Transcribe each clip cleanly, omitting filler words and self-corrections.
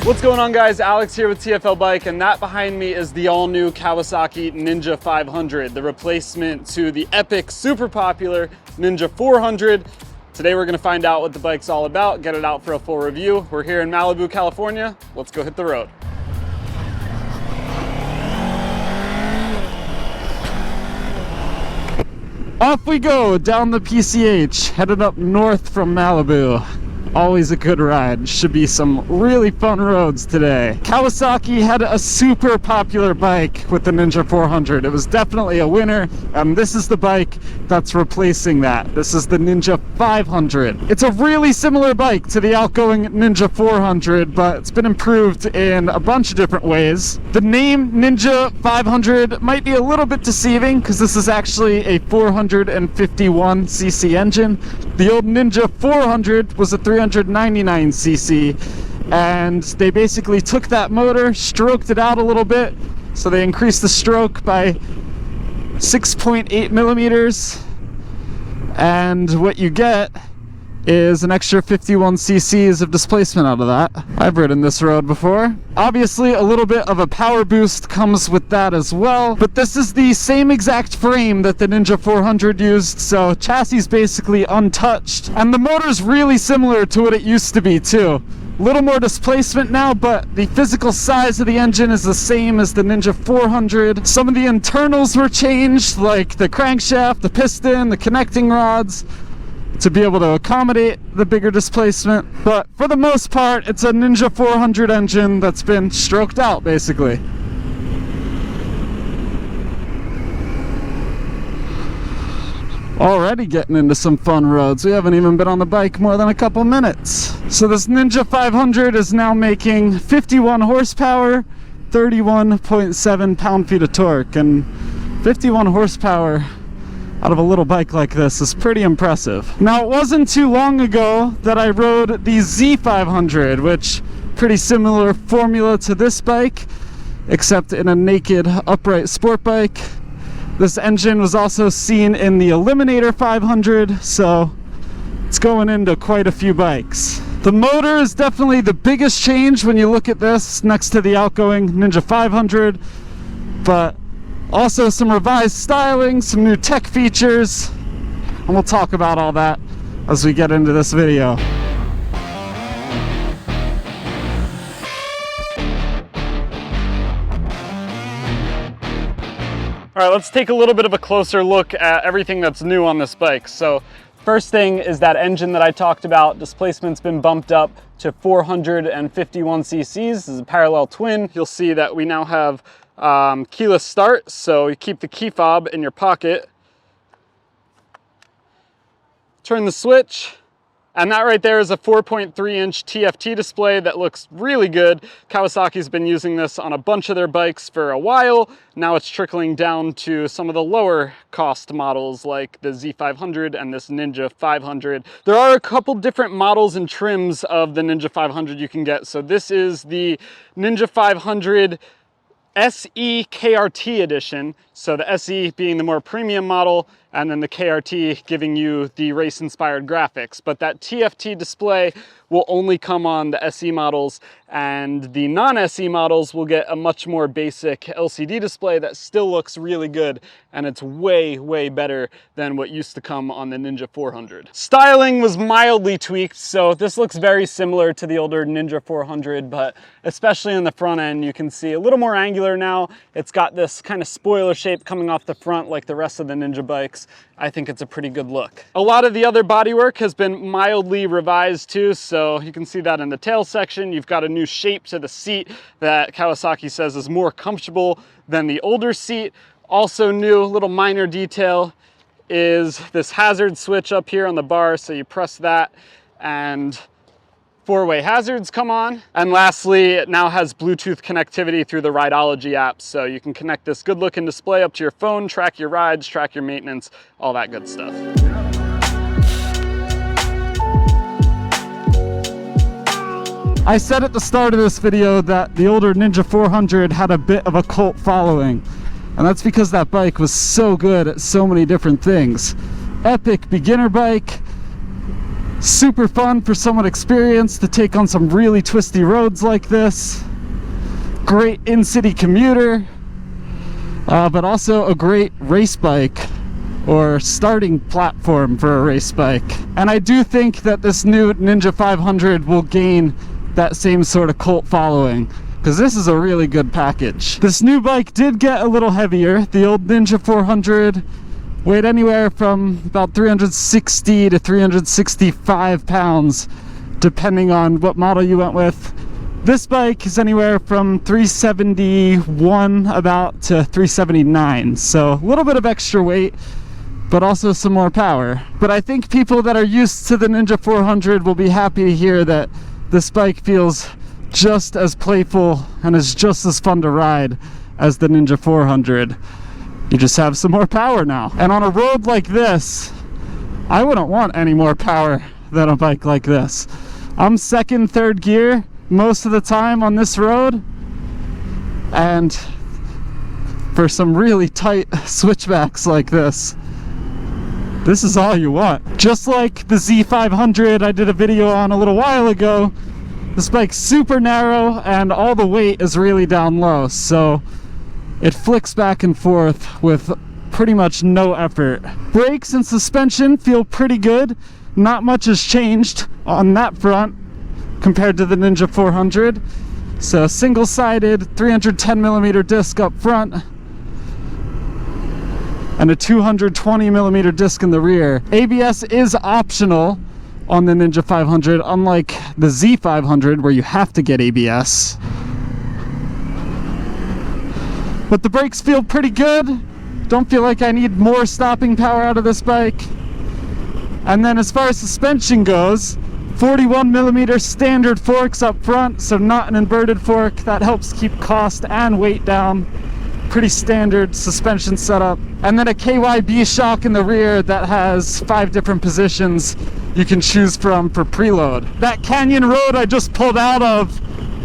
What's going on, guys? Alex here with TFL Bike, and that behind me is the all-new Kawasaki Ninja 500, the replacement to the epic, super popular Ninja 400. Today we're going to find out what the bike's all about, get it out for a full review. We're here in Malibu, California. Let's go hit the road. Off we go down the PCH, headed up north from Malibu. Always a good ride. Should be some really fun roads today. Kawasaki had a super popular bike with the Ninja 400. It was definitely a winner, and this is the bike that's replacing that. This is the Ninja 500. It's a really similar bike to the outgoing Ninja 400, but it's been improved in a bunch of different ways. The name Ninja 500 might be a little bit deceiving because this is actually a 451cc engine. The old Ninja 400 was a 399cc, and they basically took that motor, stroked it out a little bit, so they increased the stroke by 6.8 millimeters, and what you get is an extra 51 cc's of displacement out of that. I've ridden this road before. Obviously a little bit of a power boost comes with that as well, but this is the same exact frame that the Ninja 400 used, so chassis basically untouched, and the motor's really similar to what it used to be too. Little more displacement now, but the physical size of the engine is the same as the Ninja 400. Some of the internals were changed, like the crankshaft, the piston, the connecting rods, to be able to accommodate the bigger displacement. But for the most part, it's a Ninja 400 engine that's been stroked out, basically. Already getting into some fun roads. We haven't even been on the bike more than a couple minutes. So this Ninja 500 is now making 51 horsepower, 31.7 pound-feet of torque, and 51 horsepower out of a little bike like this is pretty impressive. Now, it wasn't too long ago that I rode the Z500, which pretty similar formula to this bike, except in a naked upright sport bike. This engine was also seen in the Eliminator 500, so it's going into quite a few bikes. The motor is definitely the biggest change when you look at this next to the outgoing Ninja 500, but also some revised styling, some new tech features, and we'll talk about all that as we get into this video. All right, let's take a little bit of a closer look at everything that's new on this bike. So first thing is that engine that I talked about. Displacement's been bumped up to 451 cc's. This is a parallel twin. You'll see that we now have keyless start, so you keep the key fob in your pocket, turn the switch, and that right there is a 4.3-inch TFT display that looks really good. Kawasaki's been using this on a bunch of their bikes for a while. Now it's trickling down to some of the lower cost models like the Z500 and this Ninja 500. There are a couple different models and trims of the Ninja 500 you can get. So this is the Ninja 500 SE KRT edition, so the SE being the more premium model, and then the KRT giving you the race-inspired graphics. But that TFT display will only come on the SE models, and the non-SE models will get a much more basic LCD display that still looks really good, and it's way, way better than what used to come on the Ninja 400. Styling was mildly tweaked, so this looks very similar to the older Ninja 400, but especially in the front end, you can see a little more angular now. It's got this kind of spoiler shape coming off the front like the rest of the Ninja bikes. I think it's a pretty good look. A lot of the other bodywork has been mildly revised too, so you can see that in the tail section. You've got a new shape to the seat that Kawasaki says is more comfortable than the older seat. Also new, little minor detail, is this hazard switch up here on the bar. So you press that and four-way hazards come on. And lastly, it now has Bluetooth connectivity through the Rideology app. So you can connect this good-looking display up to your phone, track your rides, track your maintenance, all that good stuff. I said at the start of this video that the older Ninja 400 had a bit of a cult following, and that's because that bike was so good at so many different things. Epic beginner bike, Super fun for someone experienced to take on some really twisty roads like this. Great in-city commuter, but also a great race bike or starting platform for a race bike. And I do think that this new Ninja 500 will gain that same sort of cult following, because this is a really good package. This new bike did get a little heavier. The old Ninja 400 weighed anywhere from about 360 to 365 pounds, depending on what model you went with. This bike is anywhere from 371 about to 379, so a little bit of extra weight, but also some more power. But I think people that are used to the Ninja 400 will be happy to hear that this bike feels just as playful and is just as fun to ride as the Ninja 400. You just have some more power now. And on a road like this, I wouldn't want any more power than a bike like this. I'm second, third gear most of the time on this road, and for some really tight switchbacks like this is all you want. Just like the Z500 I did a video on a little while ago, this bike's super narrow and all the weight is really down low, so it flicks back and forth with pretty much no effort. Brakes and suspension feel pretty good. Not much has changed on that front compared to the Ninja 400. So single-sided 310mm disc up front and a 220mm disc in the rear. ABS is optional on the Ninja 500, unlike the Z500 where you have to get ABS. But the brakes feel pretty good. Don't feel like I need more stopping power out of this bike. And then as far as suspension goes, 41mm standard forks up front, so not an inverted fork. That helps keep cost and weight down. Pretty standard suspension setup. And then a KYB shock in the rear that has 5 different positions you can choose from for preload. That canyon road I just pulled out of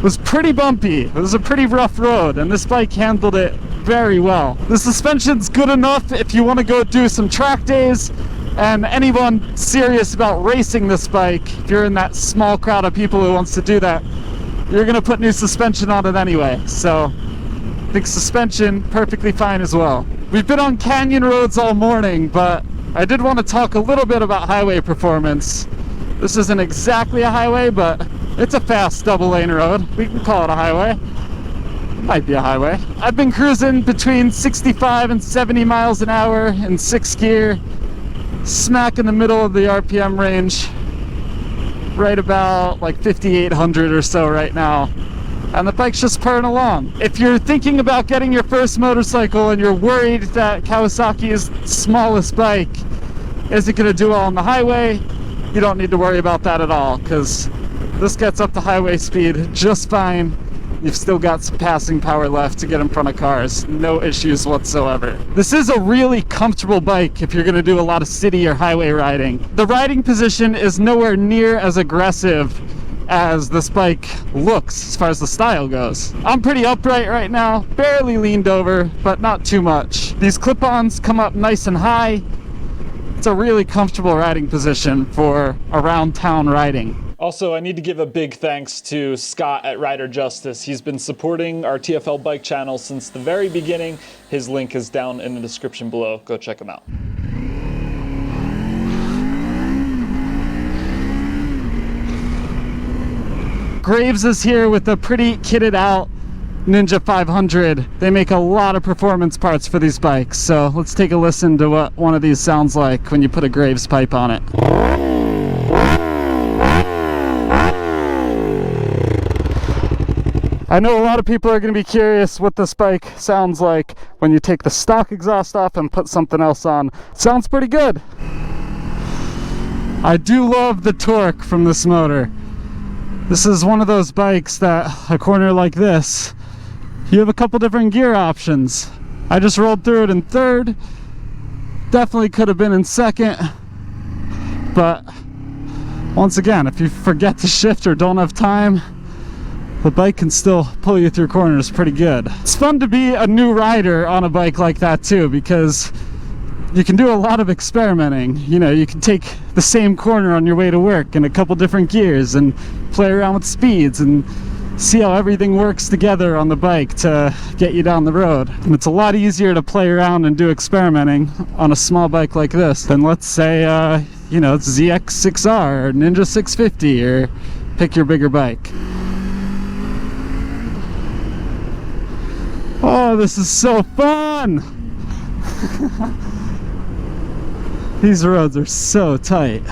was pretty bumpy. It was a pretty rough road, and this bike handled it very well. The suspension's good enough if you want to go do some track days, and anyone serious about racing this bike, if you're in that small crowd of people who wants to do that, you're gonna put new suspension on it anyway. So I think suspension perfectly fine as well. We've been on canyon roads all morning, but I did want to talk a little bit about highway performance. This isn't exactly a highway, but it's a fast double-lane road. We can call it a highway. Might be a highway. I've been cruising between 65 and 70 miles an hour in 6th gear, smack in the middle of the RPM range, right about like 5,800 or so right now. And the bike's just purring along. If you're thinking about getting your first motorcycle and you're worried that Kawasaki's smallest bike isn't going to do well on the highway, you don't need to worry about that at all, because this gets up to highway speed just fine. You've still got some passing power left to get in front of cars. No issues whatsoever. This is a really comfortable bike if you're going to do a lot of city or highway riding. The riding position is nowhere near as aggressive as this bike looks as far as the style goes. I'm pretty upright right now, barely leaned over, but not too much. These clip-ons come up nice and high. It's a really comfortable riding position for around town riding. Also, I need to give a big thanks to Scott at Rider Justice. He's been supporting our TFL bike channel since the very beginning. His link is down in the description below. Go check him out. Graves is here with a pretty kitted out Ninja 500. They make a lot of performance parts for these bikes, so let's take a listen to what one of these sounds like when you put a Graves pipe on it. I know a lot of people are going to be curious what this bike sounds like when you take the stock exhaust off and put something else on. It sounds pretty good. I do love the torque from this motor. This is one of those bikes that a corner like this, you have a couple different gear options. I just rolled through it in 3rd. Definitely could have been in 2nd. But once again, if you forget to shift or don't have time, the bike can still pull you through corners pretty good. It's fun to be a new rider on a bike like that too, because you can do a lot of experimenting. You know, you can take the same corner on your way to work in a couple different gears and play around with speeds and see how everything works together on the bike to get you down the road. And it's a lot easier to play around and do experimenting on a small bike like this than, let's say, you know, ZX6R or Ninja 650, or pick your bigger bike. Oh, this is so fun! These roads are so tight.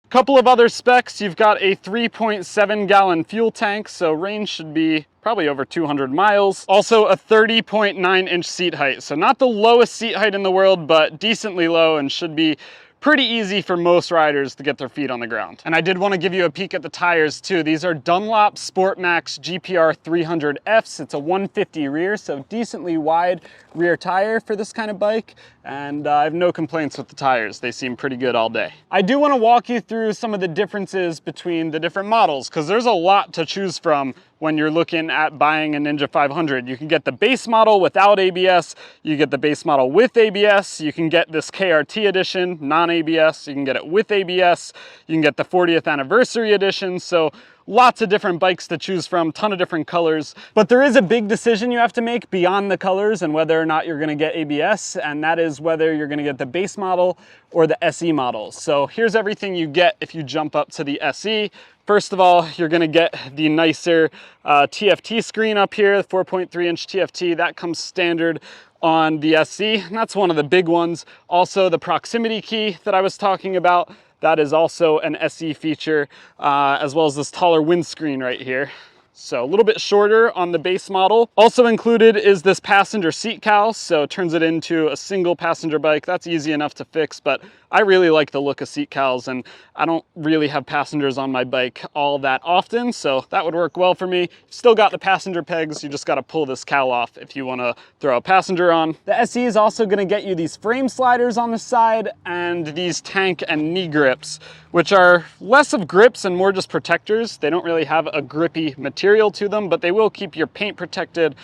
Couple of other specs. You've got a 3.7 gallon fuel tank, so range should be probably over 200 miles. Also a 30.9 inch seat height, so not the lowest seat height in the world, but decently low and should be pretty easy for most riders to get their feet on the ground. And I did want to give you a peek at the tires too. These are Dunlop Sportmax GPR 300Fs. It's a 150 rear, so decently wide rear tire for this kind of bike. And I have no complaints with the tires. They seem pretty good all day. I do want to walk you through some of the differences between the different models, because there's a lot to choose from when you're looking at buying a Ninja 500. You can get the base model without ABS, you get the base model with ABS, you can get this KRT edition, non-ABS, you can get it with ABS, you can get the 40th anniversary edition, so lots of different bikes to choose from, ton of different colors. But there is a big decision you have to make beyond the colors and whether or not you're gonna get ABS, and that is whether you're gonna get the base model or the SE model. So here's everything you get if you jump up to the SE. First of all, you're gonna get the nicer TFT screen up here, the 4.3 inch TFT. That comes standard on the SE, and that's one of the big ones. Also, the proximity key that I was talking about, that is also an SE feature, as well as this taller windscreen right here. So a little bit shorter on the base model. Also included is this passenger seat cowl, so it turns it into a single passenger bike. That's easy enough to fix, but I really like the look of seat cowls, and I don't really have passengers on my bike all that often, so that would work well for me. Still got the passenger pegs, you just gotta pull this cowl off if you wanna throw a passenger on. The SE is also gonna get you these frame sliders on the side and these tank and knee grips, which are less of grips and more just protectors. They don't really have a grippy material to them, but they will keep your paint protected,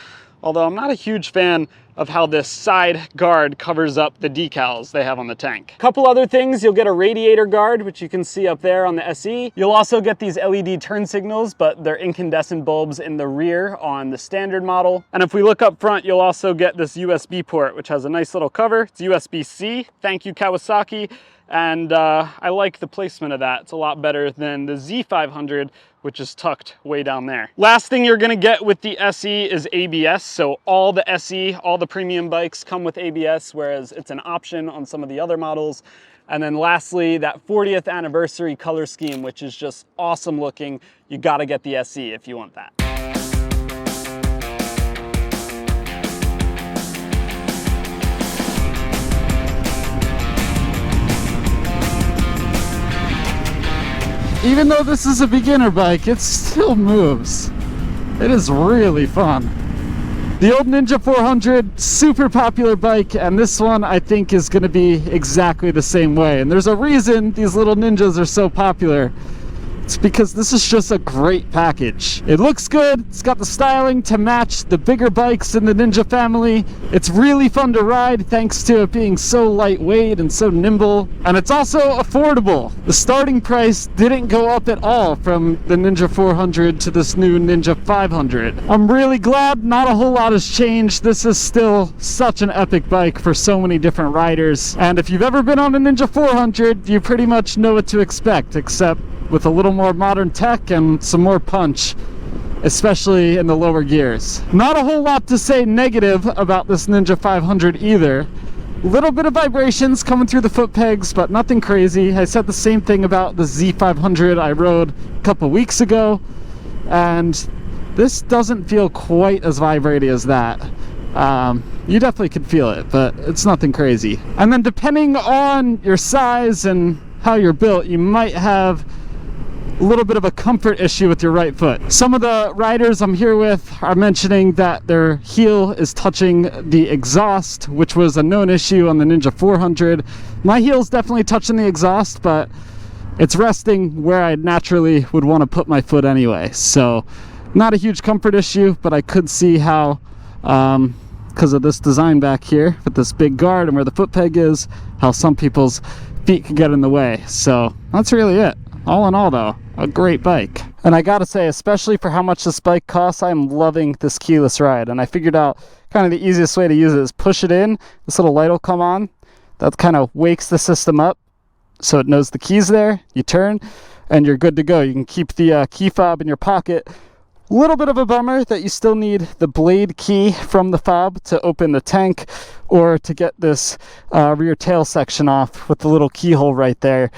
although I'm not a huge fan of how this side guard covers up the decals they have on the tank. Couple other things, you'll get a radiator guard, which you can see up there on the SE. You'll also get these LED turn signals, but they're incandescent bulbs in the rear on the standard model. And if we look up front, you'll also get this USB port, which has a nice little cover. It's USB-C, thank you Kawasaki. And I like the placement of that. It's a lot better than the Z500, which is tucked way down there. Last thing you're gonna get with the SE is ABS. So all the SE, all the premium bikes come with ABS, whereas it's an option on some of the other models. And then lastly, that 40th anniversary color scheme, which is just awesome looking. You gotta get the SE if you want that. Even though this is a beginner bike, it still moves. It is really fun. The old Ninja 400, super popular bike, and this one I think is going to be exactly the same way. And there's a reason these little Ninjas are so popular. It's because this is just a great package. It looks good, it's got the styling to match the bigger bikes in the Ninja family. It's really fun to ride thanks to it being so lightweight and so nimble. And it's also affordable. The starting price didn't go up at all from the Ninja 400 to this new Ninja 500. I'm really glad not a whole lot has changed. This is still such an epic bike for so many different riders. And if you've ever been on a Ninja 400, you pretty much know what to expect, except with a little more modern tech and some more punch, especially in the lower gears. Not a whole lot to say negative about this Ninja 500 either. A little bit of vibrations coming through the foot pegs, but nothing crazy. I said the same thing about the Z500 I rode a couple weeks ago, and this doesn't feel quite as vibrating as that. You definitely can feel it, but it's nothing crazy. And then depending on your size and how you're built, you might have a little bit of a comfort issue with your right foot. Some of the riders I'm here with are mentioning that their heel is touching the exhaust, which was a known issue on the Ninja 400. My heel's definitely touching the exhaust, but it's resting where I naturally would want to put my foot anyway. So Not a huge comfort issue, but I could see how, because of this design back here with this big guard and where the foot peg is, how some people's feet could get in the way. So that's really it. All in all though, a great bike. And I gotta say, especially for how much this bike costs, I'm loving this keyless ride. And I figured out kind of the easiest way to use it is push it in, this little light will come on, that kind of wakes the system up so it knows the key's there, you turn, and you're good to go. You can keep the key fob in your pocket. A little bit of a bummer that you still need the blade key from the fob to open the tank or to get this rear tail section off with the little keyhole right there.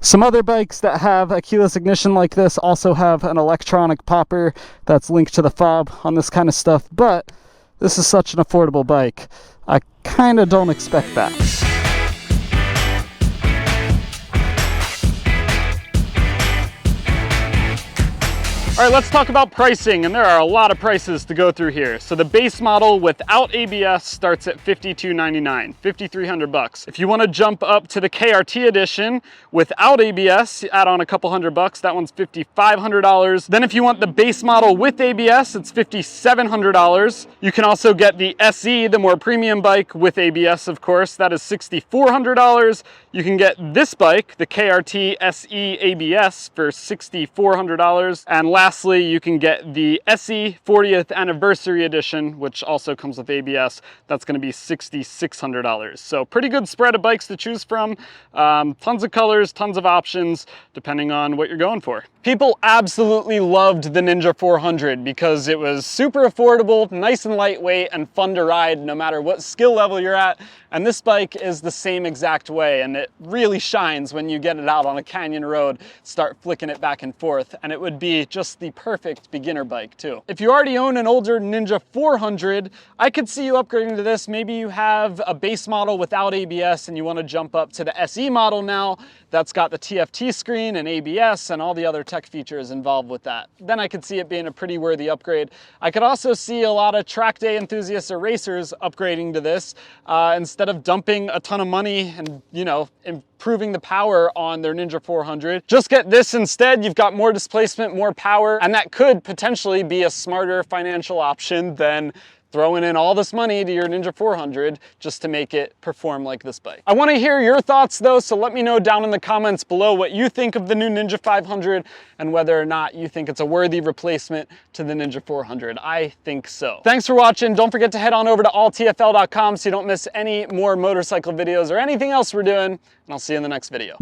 Some other bikes that have a keyless ignition like this also have an electronic popper that's linked to the fob on this kind of stuff, but this is such an affordable bike. I kind of don't expect that. All right, let's talk about pricing, and there are a lot of prices to go through here. So the base model without ABS starts at $5,299, $5,300. If you want to jump up to the KRT edition without ABS, add on a couple $100, that one's $5,500. Then if you want the base model with ABS, it's $5,700. You can also get the SE, the more premium bike with ABS, of course, that is $6,400. You can get this bike, the KRT SE ABS, for $6,400. And lastly, you can get the SE 40th Anniversary Edition, which also comes with ABS. That's going to be $6,600. So pretty good spread of bikes to choose from. Tons of colors, tons of options, depending on what you're going for. People absolutely loved the Ninja 400 because it was super affordable, nice and lightweight, and fun to ride no matter what skill level you're at. And this bike is the same exact way, and it really shines when you get it out on a canyon road, start flicking it back and forth, and it would be just the perfect beginner bike too. If you already own an older Ninja 400, I could see you upgrading to this. Maybe you have a base model without ABS and you want to jump up to the SE model now that's got the TFT screen and ABS and all the other tech features involved with that. Then I could see it being a pretty worthy upgrade. I could also see a lot of track day enthusiasts or racers upgrading to this instead of dumping a ton of money and, you know, improving the power on their Ninja 400. Just get this instead. You've got more displacement, more power, and that could potentially be a smarter financial option than throwing in all this money to your Ninja 400 just to make it perform like this bike. I want to hear your thoughts though, so let me know down in the comments below what you think of the new Ninja 500 and whether or not you think it's a worthy replacement to the Ninja 400. I think so. Thanks for watching. Don't forget to head on over to alltfl.com so you don't miss any more motorcycle videos or anything else we're doing, and I'll see you in the next video.